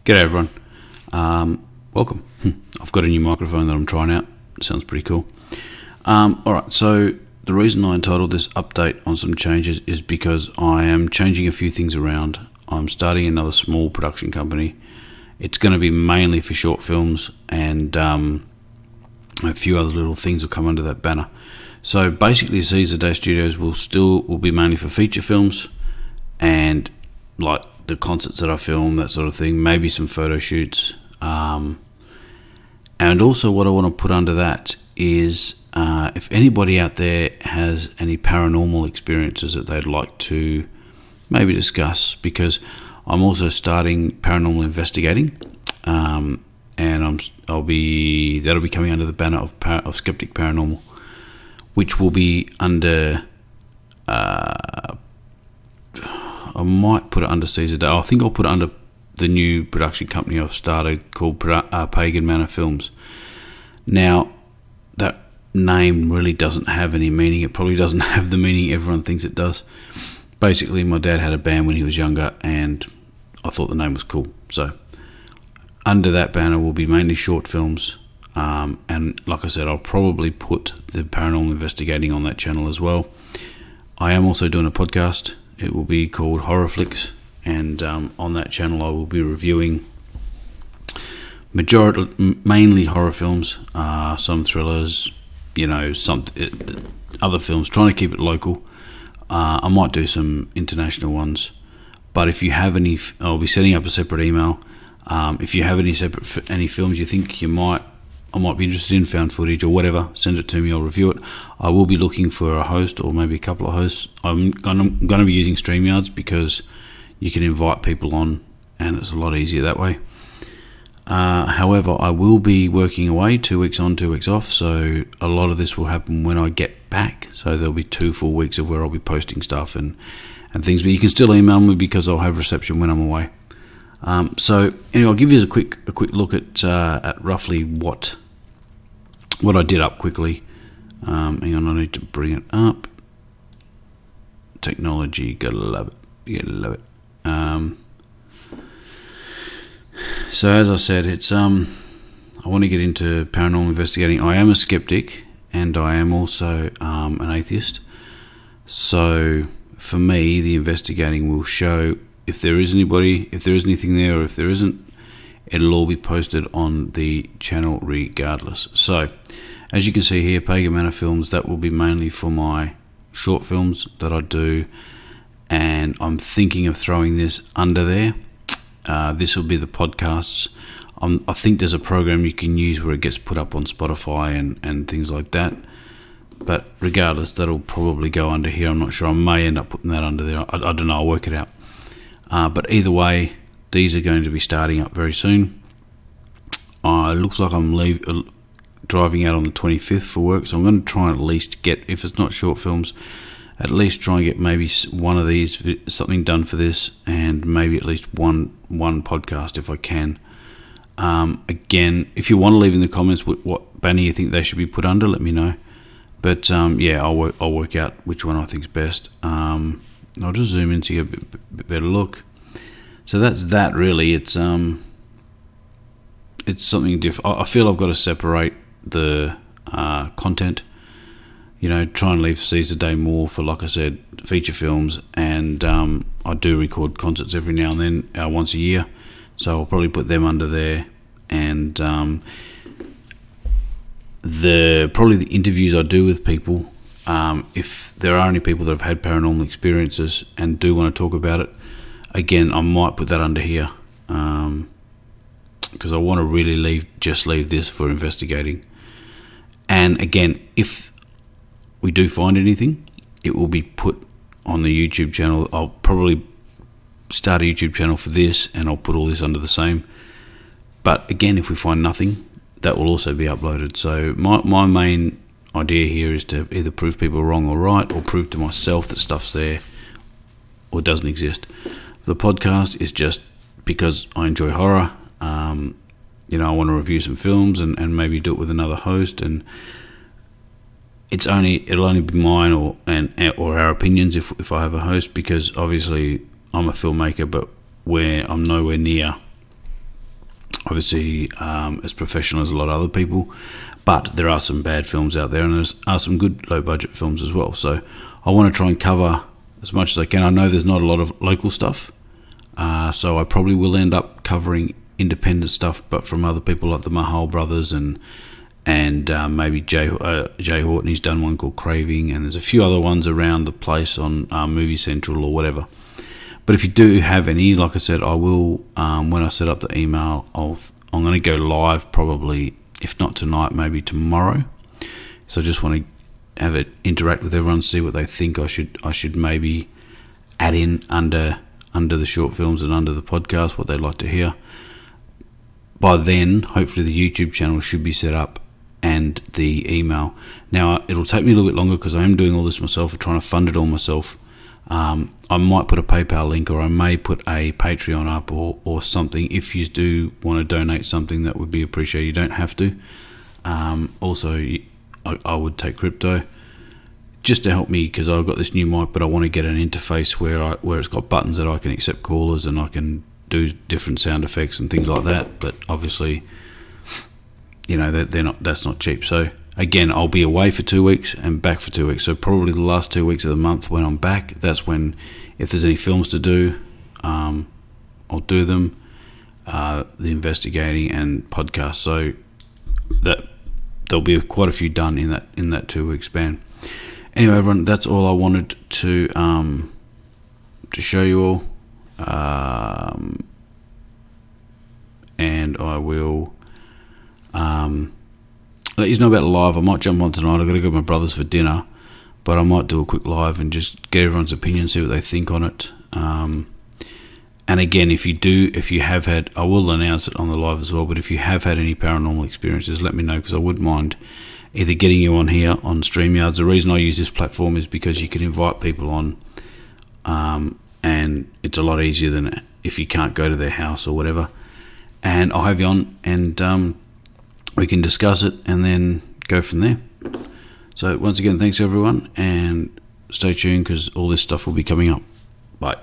G'day everyone, welcome. I've got a new microphone that I'm trying out. It sounds pretty cool. Alright, so the reason I entitled this update on some changes is because I am changing a few things around. I'm starting another small production company. It's going to be mainly for short films, and a few other little things will come under that banner. So basically Caesar Day Studios will be mainly for feature films and like the concerts that I film, that sort of thing, maybe some photo shoots, and also what I want to put under that is if anybody out there has any paranormal experiences that they'd like to maybe discuss, because I'm also starting paranormal investigating, and that'll be coming under the banner of Skeptic Paranormal, which will be under I might put it under Caesar Day. I think I'll put it under the new production company I've started called Pagan Manor Films. Now, that name really doesn't have any meaning. It probably doesn't have the meaning everyone thinks it does. Basically, my dad had a band when he was younger, and I thought the name was cool. So, under that banner will be mainly short films. And like I said, I'll probably put the paranormal investigating on that channel as well. I am also doing a podcast. It will be called Horror Flicks, and on that channel I will be reviewing mainly horror films, some thrillers, some other films, trying to keep it local. I might do some international ones, but if you have any, I'll be setting up a separate email. If you have any films you think I might be interested in, found footage or whatever, send it to me, I'll review it. I will be looking for a host or maybe a couple of hosts. I'm going to be using StreamYards because you can invite people on and it's a lot easier that way. However, I will be working away, 2 weeks on, 2 weeks off, so a lot of this will happen when I get back. So there'll be 2 full weeks of where I'll be posting stuff and things, but you can still email me because I'll have reception when I'm away. So anyway, I'll give you a quick look at roughly what I did up quickly. Hang on, I need to bring it up. Technology, gotta love it. So as I said, it's I want to get into paranormal investigating. I am a skeptic, and I am also an atheist. So for me, the investigating will show if there is anybody, if there is anything there, or if there isn't. It'll all be posted on the channel regardless. So, as you can see here, Pagan Manor Films, that will be mainly for my short films that I do, and I'm thinking of throwing this under there. This will be the podcasts. I think there's a program you can use where it gets put up on Spotify and things like that. But regardless, that'll probably go under here. I'm not sure. I may end up putting that under there. I don't know. I'll work it out. But either way, these are going to be starting up very soon. It looks like I'm driving out on the 25th for work, so I'm going to try and at least get, if it's not short films, at least try and get maybe one of these, something done for this, and maybe at least one podcast if I can. Again, if you want to leave in the comments what banner you think they should be put under, let me know. But yeah, I'll work out which one I think is best. I'll just zoom in to get a bit better look. So that's that really. It's something different. I feel I've got to separate the content. Try and leave Caesar Day more for, like I said, feature films, and I do record concerts every now and then, once a year. So I'll probably put them under there, and probably the interviews I do with people. If there are any people that have had paranormal experiences and do want to talk about it, again, I might put that under here, because I want to really leave this for investigating. And again, if we do find anything, it will be put on the YouTube channel. I'll probably start a YouTube channel for this, and I'll put all this under the same. But again, if we find nothing, that will also be uploaded. So my main idea here is to either prove people wrong or right, or prove to myself that stuff's there or doesn't exist. The podcast is just because I enjoy horror. I want to review some films and maybe do it with another host, and it'll only be mine or our opinions if I have a host, because obviously I'm a filmmaker, but where I'm nowhere near obviously as professional as a lot of other people, but there are some bad films out there, and there are some good low budget films as well. So I want to try and cover as much as I can. I know there's not a lot of local stuff, so I probably will end up covering independent stuff, but from other people like the Mahal brothers and maybe Jay Horton. He's done one called Craving, and there's a few other ones around the place on Movie Central or whatever. But if you do have any, like I said, I will, when I set up the email, I'm going to go live probably, if not tonight, maybe tomorrow. So I just want to have it interact with everyone, see what they think I should maybe add in under the short films and under the podcast, what they'd like to hear. By then, hopefully the YouTube channel should be set up and the email. Now, it'll take me a little bit longer because I am doing all this myself and trying to fund it all myself. I might put a PayPal link, or I may put a Patreon up or something. If you do want to donate something, that would be appreciated. You don't have to. Also, I would take crypto just to help me, because I've got this new mic, but I want to get an interface where it's got buttons that I can accept callers and I can do different sound effects and things like that. But obviously, you know, that's not cheap. So again, I'll be away for 2 weeks and back for 2 weeks. So probably the last 2 weeks of the month when I'm back, that's when, if there's any films to do, I'll do them, the investigating and podcast. So that there'll be quite a few done in that 2 week span. Anyway, everyone, that's all I wanted to show you all. And I will let you know about the live. I might jump on tonight. I've got to go to my brother's for dinner, but I might do a quick live and just get everyone's opinion, see what they think on it. And again, if you have had, I will announce it on the live as well, but if you have had any paranormal experiences, let me know, because I wouldn't mind either getting you on here on StreamYards. The reason I use this platform is because you can invite people on, and it's a lot easier than if you can't go to their house or whatever. And I'll have you on, and we can discuss it and then go from there. So once again, thanks everyone, and stay tuned because all this stuff will be coming up. Bye.